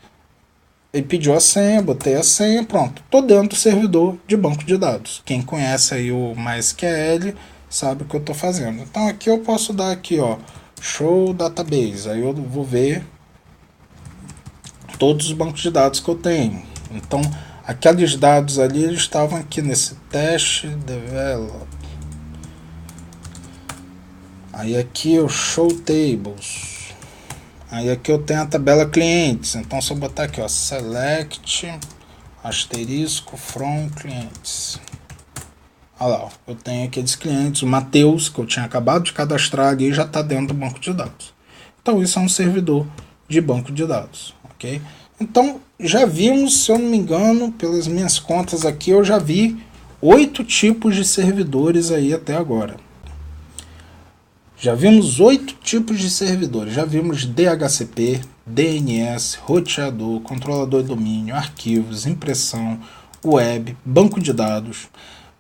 Ele pediu a senha, botei a senha, pronto. Estou dentro do servidor de banco de dados. Quem conhece aí o MySQL sabe o que eu estou fazendo. Então aqui eu posso dar aqui, ó, show database. Aí eu vou ver todos os bancos de dados que eu tenho. Então aqueles dados ali eles estavam aqui nesse teste develop. Aí aqui o show tables. Aí aqui eu tenho a tabela clientes, então se eu botar aqui, ó, select asterisco from clientes, olha lá, ó, eu tenho aqueles clientes, o Matheus, que eu tinha acabado de cadastrar ali, já está dentro do banco de dados. Então isso é um servidor de banco de dados, ok? Então já vimos, se eu não me engano, pelas minhas contas aqui, eu já vi 8 tipos de servidores aí até agora. Já vimos 8 tipos de servidores. Já vimos DHCP, DNS, roteador, controlador de domínio, arquivos, impressão, web, banco de dados.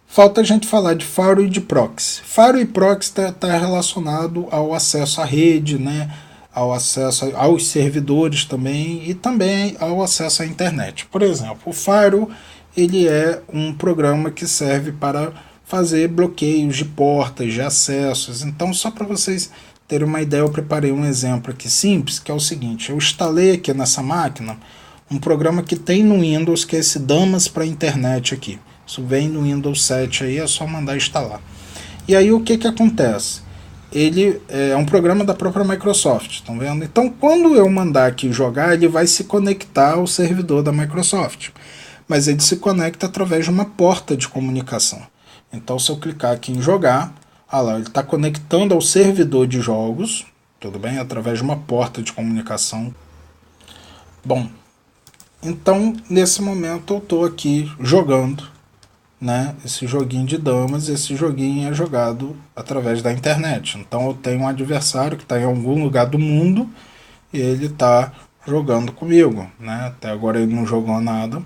Falta a gente falar de firewall e de proxy. Firewall e proxy está relacionado ao acesso à rede, né? Ao acesso aos servidores também e também ao acesso à internet. Por exemplo, o firewall ele é um programa que serve para fazer bloqueios de portas, de acessos. Então, só para vocês terem uma ideia, eu preparei um exemplo aqui simples, que é o seguinte: eu instalei aqui nessa máquina um programa que tem no Windows, que é esse Damas para Internet aqui. Isso vem no Windows 7 aí, é só mandar instalar. E aí o que acontece? Ele é um programa da própria Microsoft, estão vendo? Então, quando eu mandar aqui jogar, ele vai se conectar ao servidor da Microsoft. Mas ele se conecta através de uma porta de comunicação. Então, se eu clicar aqui em jogar, lá, ele está conectando ao servidor de jogos, tudo bem? Através de uma porta de comunicação. Bom, então, nesse momento eu estou aqui jogando, né, esse joguinho de damas. Esse joguinho é jogado através da internet. Então eu tenho um adversário que está em algum lugar do mundo e ele está jogando comigo, né? Até agora ele não jogou nada,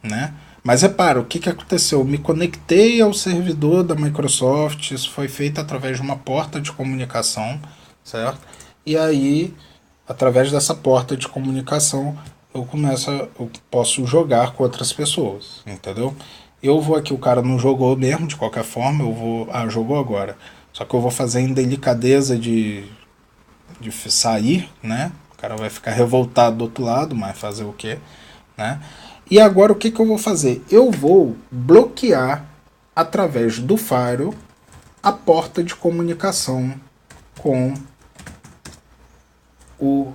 né? Mas repara, o que aconteceu? Eu me conectei ao servidor da Microsoft, isso foi feito através de uma porta de comunicação, certo? E aí, através dessa porta de comunicação, eu posso jogar com outras pessoas, entendeu? Eu vou aqui, o cara não jogou mesmo, de qualquer forma, eu vou... jogou agora. Só que eu vou fazer em delicadeza de sair, né? O cara vai ficar revoltado do outro lado, mas fazer o quê, né? E agora o que eu vou fazer? Eu vou bloquear, através do Firewall, a porta de comunicação com o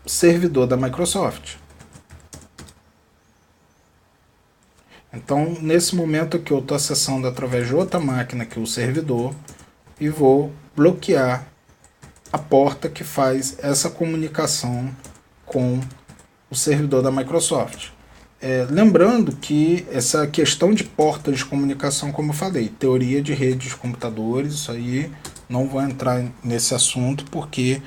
servidor da Microsoft. Então, nesse momento aqui, eu estou acessando através de outra máquina aqui o servidor e vou bloquear a porta que faz essa comunicação com o servidor da Microsoft. Lembrando que essa questão de portas de comunicação, como eu falei, teoria de redes de computadores, isso aí não vou entrar nesse assunto porque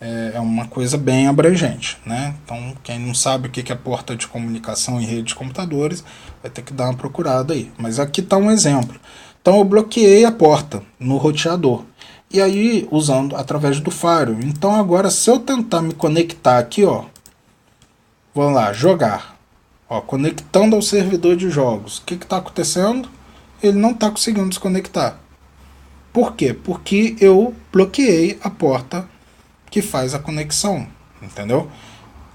é uma coisa bem abrangente, né? Então, quem não sabe o que é porta de comunicação em rede de computadores vai ter que dar uma procurada aí. Mas aqui está um exemplo. Então, eu bloqueei a porta no roteador. E aí, usando através do Firewall. Então, agora, se eu tentar me conectar aqui, ó, vamos lá, jogar. Ó, conectando ao servidor de jogos. O que está acontecendo? Ele não está conseguindo desconectar. Por quê? Porque eu bloqueei a porta que faz a conexão, entendeu?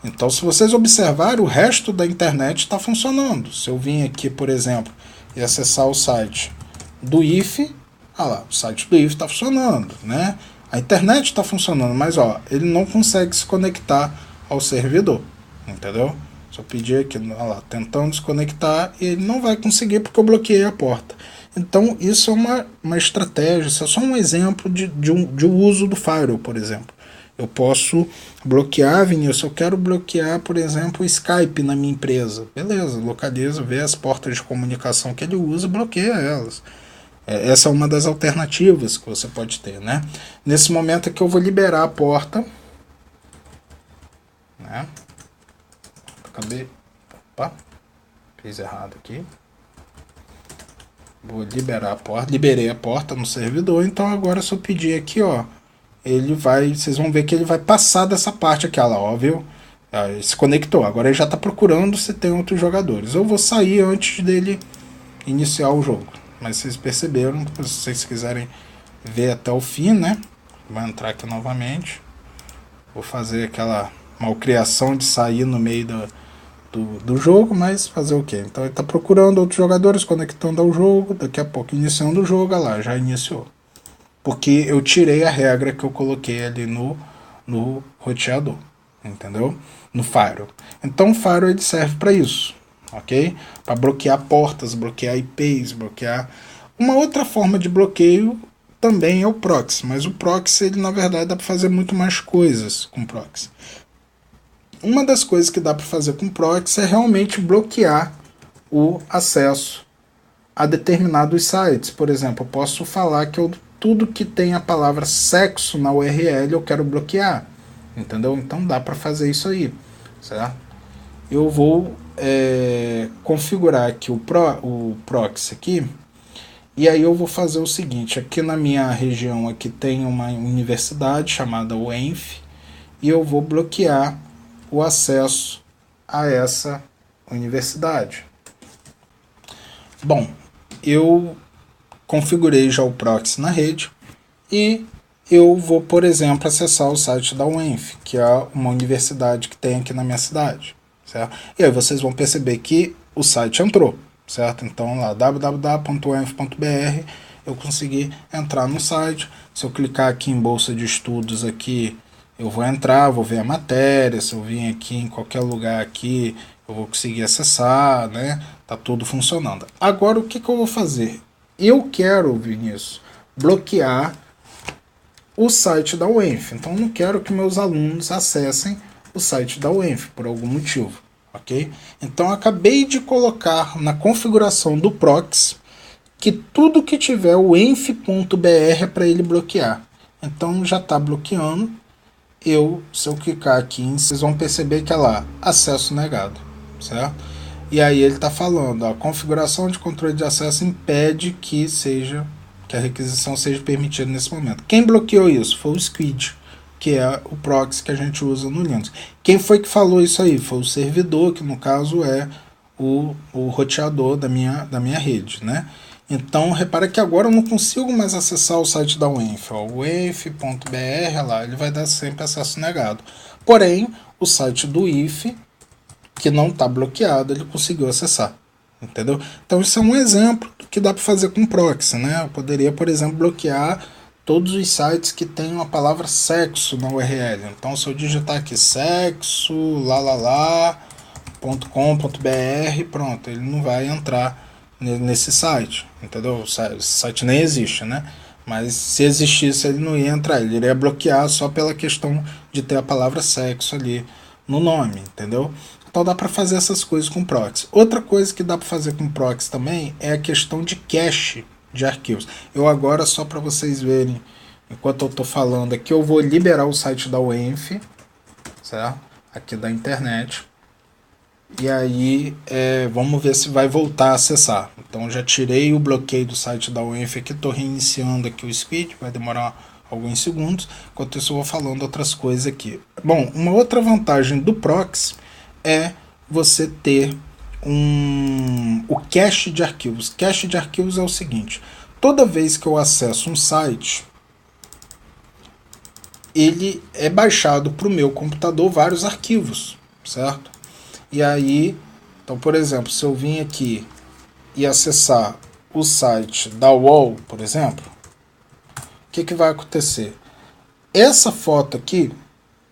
Então, se vocês observarem, o resto da internet está funcionando. Se eu vim aqui, por exemplo, e acessar o site do IFE, lá, o site do IFE está funcionando, né? A internet está funcionando, mas ó, ele não consegue se conectar ao servidor, entendeu? Se eu pedir aqui, lá, tentando desconectar, ele não vai conseguir porque eu bloqueei a porta. Então, isso é uma estratégia, isso é só um exemplo de uso do Firewall, por exemplo. Eu posso bloquear, Vinícius, eu quero bloquear, por exemplo, o Skype na minha empresa. Beleza, localiza, vê as portas de comunicação que ele usa, bloqueia elas. Essa é uma das alternativas que você pode ter, né? Nesse momento aqui eu vou liberar a porta, né? Opa, fiz errado aqui. Vou liberar a porta, liberei a porta no servidor, então agora se eu pedir aqui, ó, ele vai, vocês vão ver que ele vai passar dessa parte aqui, ó, viu? Ele se conectou, agora ele já está procurando se tem outros jogadores. Eu vou sair antes dele iniciar o jogo, mas vocês perceberam, se vocês quiserem ver até o fim, né? Vou entrar aqui novamente, vou fazer aquela malcriação de sair no meio do jogo, mas fazer o quê? Então ele está procurando outros jogadores, conectando ao jogo, daqui a pouco iniciando o jogo, olha lá, já iniciou. Porque eu tirei a regra que eu coloquei ali no roteador, entendeu? No Firewall. Então o Firewall ele serve para isso, ok? Para bloquear portas, bloquear IPs, bloquear... Uma outra forma de bloqueio também é o proxy, mas o proxy, ele na verdade dá para fazer muito mais coisas com proxy. Uma das coisas que dá para fazer com proxy é realmente bloquear o acesso a determinados sites. Por exemplo, eu posso falar que tudo que tem a palavra sexo na URL eu quero bloquear, entendeu? Então dá para fazer isso aí, certo? Eu vou configurar aqui o proxy aqui, e aí eu vou fazer o seguinte: aqui na minha região aqui tem uma universidade chamada UENF, e eu vou bloquear o acesso a essa universidade. Bom, eu configurei já o proxy na rede e eu vou, por exemplo, acessar o site da UENF, que é uma universidade que tem aqui na minha cidade, certo? E aí vocês vão perceber que o site entrou, certo? Então lá, www.uenf.br, eu consegui entrar no site. Se eu clicar aqui em bolsa de estudos aqui, eu vou entrar, vou ver a matéria. Se eu vim aqui em qualquer lugar aqui, eu vou conseguir acessar, né? Tá tudo funcionando. Agora o que eu vou fazer? Eu quero, Vinícius, bloquear o site da UENF. Então eu não quero que meus alunos acessem o site da UENF por algum motivo, ok? Então eu acabei de colocar na configuração do proxy que tudo que tiver o enf.br é para ele bloquear. Então já está bloqueando. Se eu clicar aqui, vocês vão perceber que é lá, acesso negado, certo? E aí ele está falando, a configuração de controle de acesso impede que a requisição seja permitida nesse momento. Quem bloqueou isso? Foi o Squid, que é o proxy que a gente usa no Linux. Quem foi que falou isso aí? Foi o servidor, que no caso é o roteador da minha rede, né? Então, repara que agora eu não consigo mais acessar o site da UENF. O uenf.br, lá, ele vai dar sempre acesso negado. Porém, o site do IFE, que não está bloqueado, ele conseguiu acessar. Entendeu? Então, isso é um exemplo do que dá para fazer com proxy, né? Eu poderia, por exemplo, bloquear todos os sites que tem uma palavra sexo na URL. Então, se eu digitar aqui sexo, .com.br, pronto, ele não vai entrar nesse site, entendeu? Esse site nem existe, né? Mas se existisse, ele não ia entrar, ele iria bloquear só pela questão de ter a palavra sexo ali no nome, entendeu? Então dá para fazer essas coisas com proxy. Outra coisa que dá para fazer com proxy também é a questão de cache de arquivos. Eu agora, só para vocês verem, enquanto eu estou falando aqui, eu vou liberar o site da UENF, certo? Aqui da internet. E aí vamos ver se vai voltar a acessar. Então já tirei o bloqueio do site da UENF aqui, estou reiniciando aqui o speed, vai demorar alguns segundos. Enquanto isso eu vou falando outras coisas aqui. Bom, uma outra vantagem do proxy é você ter o cache de arquivos. Cache de arquivos é o seguinte: toda vez que eu acesso um site, ele é baixado para o meu computador vários arquivos, certo? E aí, então, por exemplo, se eu vim aqui e acessar o site da UOL, por exemplo, o que vai acontecer? Essa foto aqui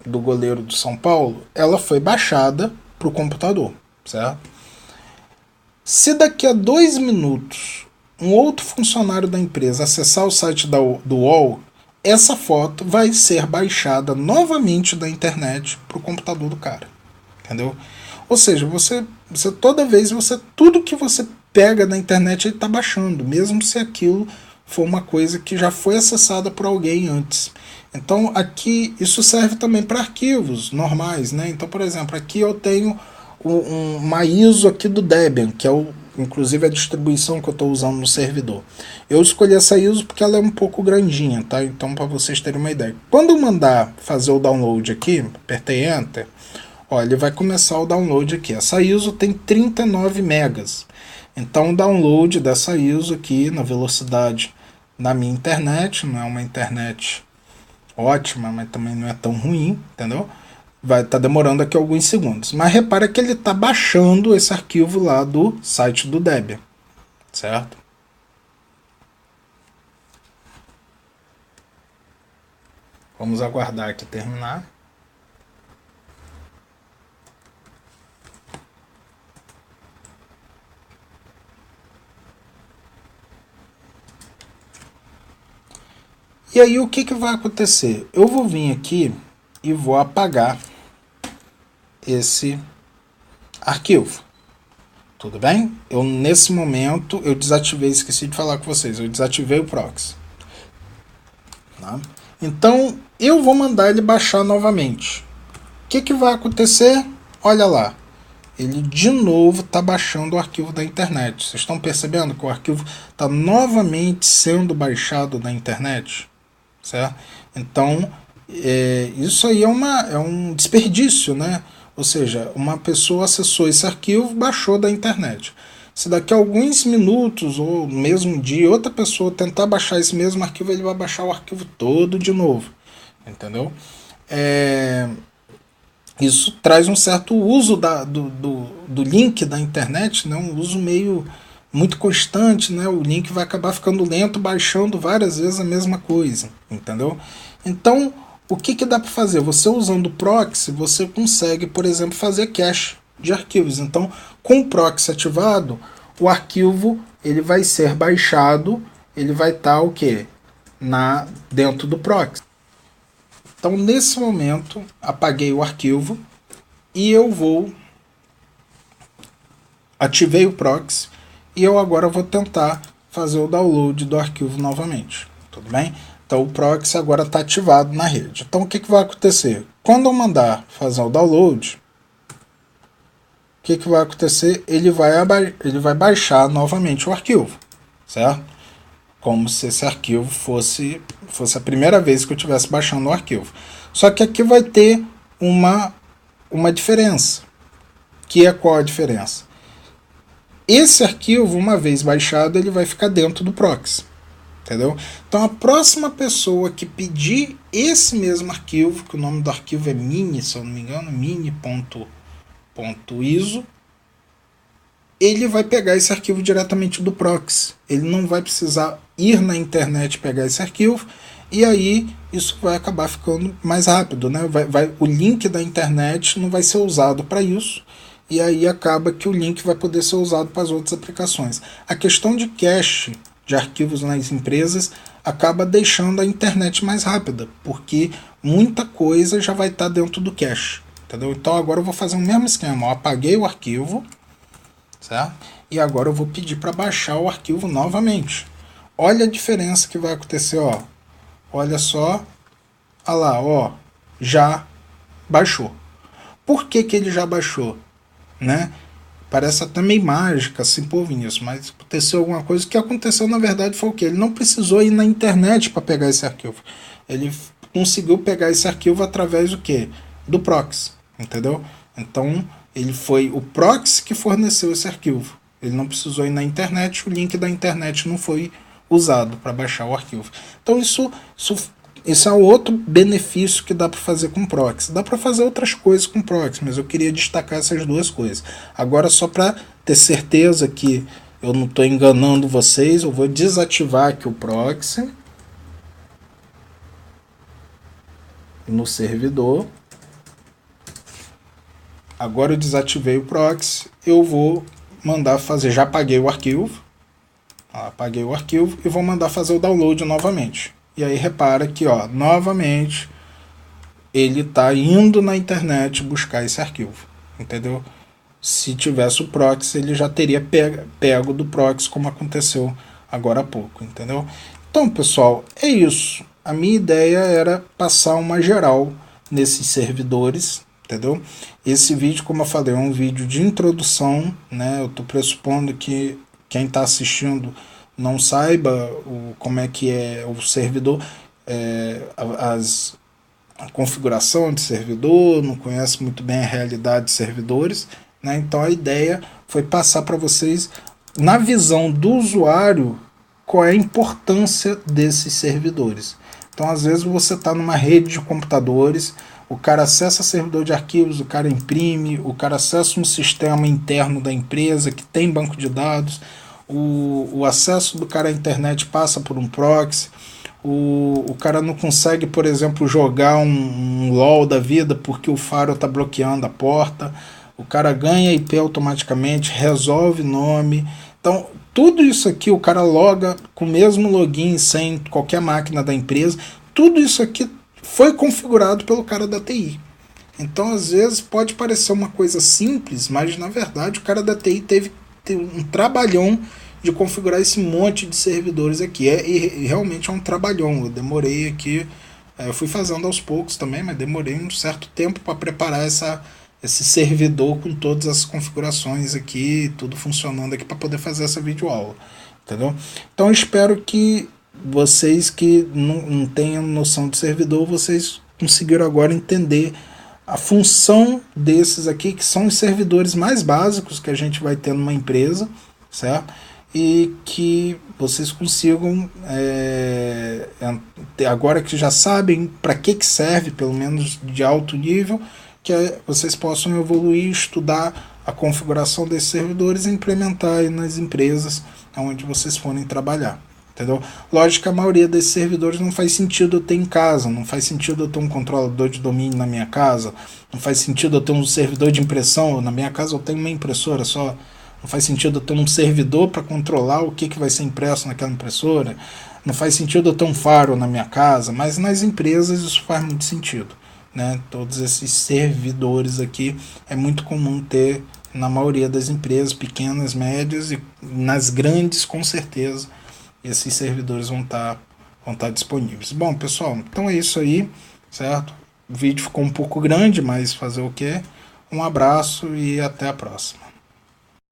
do goleiro do São Paulo, ela foi baixada para o computador, certo? Se daqui a 2 minutos um outro funcionário da empresa acessar o site do UOL, essa foto vai ser baixada novamente da internet para o computador do cara, entendeu? Ou seja, você toda vez, tudo que você pega na internet ele está baixando, mesmo se aquilo for uma coisa que já foi acessada por alguém antes. Então aqui isso serve também para arquivos normais, né? Então, por exemplo, aqui eu tenho uma ISO aqui do Debian, que é inclusive a distribuição que eu estou usando no servidor. Eu escolhi essa ISO porque ela é um pouco grandinha, tá? Então, para vocês terem uma ideia. Quando eu mandar fazer o download aqui, apertei Enter, ó, ele vai começar o download aqui. Essa ISO tem 39 megas. Então o download dessa ISO aqui na velocidade da minha internet, não é uma internet ótima, mas também não é tão ruim, entendeu? Vai estar demorando aqui alguns segundos. Mas repara que ele está baixando esse arquivo lá do site do Debian, certo? Vamos aguardar aqui terminar. E aí o que vai acontecer? Eu vou vir aqui e vou apagar esse arquivo. Tudo bem? Nesse momento eu desativei, esqueci de falar com vocês, eu desativei o proxy. Tá? Então eu vou mandar ele baixar novamente. O que vai acontecer? Olha lá. Ele de novo está baixando o arquivo da internet. Vocês estão percebendo que o arquivo está novamente sendo baixado da internet? Certo? Então, isso aí é um desperdício, né? Ou seja, uma pessoa acessou esse arquivo, baixou da internet. Se daqui a alguns minutos ou no mesmo dia outra pessoa tentar baixar esse mesmo arquivo, ele vai baixar o arquivo todo de novo, entendeu? Isso traz um certo uso do link da internet, né? Um uso meio muito constante, né? O link vai acabar ficando lento, baixando várias vezes a mesma coisa, entendeu? Então, o que dá para fazer? Você usando o proxy, você consegue, por exemplo, fazer cache de arquivos. Então, com o proxy ativado, o arquivo ele vai ser baixado, ele vai estar o quê? Dentro do proxy. Então, nesse momento, apaguei o arquivo e eu ativei o proxy e eu agora vou tentar fazer o download do arquivo novamente. Tudo bem? Então, o proxy agora está ativado na rede. Então, o que vai acontecer? Quando eu mandar fazer o download, o que vai acontecer? Ele vai baixar novamente o arquivo, certo? Como se esse arquivo fosse a primeira vez que eu estivesse baixando o arquivo. Só que aqui vai ter uma diferença. Que é qual a diferença? Esse arquivo, uma vez baixado, ele vai ficar dentro do proxy. Entendeu? Então a próxima pessoa que pedir esse mesmo arquivo, que o nome do arquivo é mini, se eu não me engano, mini.iso, ele vai pegar esse arquivo diretamente do proxy. Ele não vai precisar ir na internet pegar esse arquivo, e aí isso vai acabar ficando mais rápido, né? O link da internet não vai ser usado para isso, e aí acaba que o link vai poder ser usado para as outras aplicações. A questão de cache de arquivos nas empresas acaba deixando a internet mais rápida, porque muita coisa já vai estar dentro do cache. Entendeu? Então agora eu vou fazer o mesmo esquema. Eu apaguei o arquivo, certo? E agora eu vou pedir para baixar o arquivo novamente. Olha a diferença que vai acontecer, ó. Olha só, olha lá, ó, já baixou. Por que ele já baixou, né? Parece até meio mágica, assim, pô, Vinícius, mas aconteceu alguma coisa. O que aconteceu, na verdade, foi o quê? Ele não precisou ir na internet para pegar esse arquivo. Ele conseguiu pegar esse arquivo através do quê? Do proxy, entendeu? Então, ele foi o proxy que forneceu esse arquivo. Ele não precisou ir na internet, o link da internet não foi usado para baixar o arquivo. Então, isso é outro benefício que dá para fazer com proxy. Dá para fazer outras coisas com proxy, mas eu queria destacar essas duas coisas. Agora, só para ter certeza que eu não estou enganando vocês, eu vou desativar aqui o proxy no servidor. Agora eu desativei o proxy, eu vou mandar fazer, já apaguei o arquivo, apaguei o arquivo e vou mandar fazer o download novamente. E aí repara que, ó, novamente ele está indo na internet buscar esse arquivo, entendeu? Se tivesse o proxy, ele já teria pego do proxy, como aconteceu agora há pouco, entendeu? Então, pessoal, é isso. A minha ideia era passar uma geral nesses servidores, entendeu? Esse vídeo, como eu falei, é um vídeo de introdução, né? Eu estou pressupondo que quem está assistindo não saiba como é que é o servidor, a configuração de servidor, não conhece muito bem a realidade de servidores, né? Então a ideia foi passar para vocês, na visão do usuário, qual é a importância desses servidores. Então às vezes você está numa rede de computadores, o cara acessa servidor de arquivos, o cara imprime, o cara acessa um sistema interno da empresa que tem banco de dados, o acesso do cara à internet passa por um proxy, o cara não consegue, por exemplo, jogar um LOL da vida porque o firewall está bloqueando a porta, o cara ganha IP automaticamente, resolve nome. Então, tudo isso aqui o cara loga com o mesmo login sem qualquer máquina da empresa, tudo isso aqui foi configurado pelo cara da TI. Então, às vezes, pode parecer uma coisa simples, mas, na verdade, o cara da TI teve um trabalhão de configurar esse monte de servidores aqui. E realmente é um trabalhão. Eu demorei aqui, eu fui fazendo aos poucos também, mas demorei um certo tempo para preparar esse servidor com todas as configurações aqui, tudo funcionando aqui para poder fazer essa videoaula. Entendeu? Então, eu espero que vocês que não tenham noção de servidor, vocês conseguiram agora entender a função desses aqui, que são os servidores mais básicos que a gente vai ter numa empresa, certo? E que vocês consigam, agora que já sabem para que serve, pelo menos de alto nível, que vocês possam evoluir, estudar a configuração desses servidores e implementar aí nas empresas onde vocês forem trabalhar. Entendeu? Lógico que a maioria desses servidores não faz sentido eu ter em casa, não faz sentido eu ter um controlador de domínio na minha casa, não faz sentido eu ter um servidor de impressão, na minha casa eu tenho uma impressora só, não faz sentido eu ter um servidor para controlar o que vai ser impresso naquela impressora, não faz sentido eu ter um faro na minha casa, mas nas empresas isso faz muito sentido. Né? Todos esses servidores aqui é muito comum ter na maioria das empresas, pequenas, médias e nas grandes com certeza esses servidores vão estar disponíveis. Bom, pessoal, então é isso aí, certo? O vídeo ficou um pouco grande, mas fazer o quê? Um abraço e até a próxima.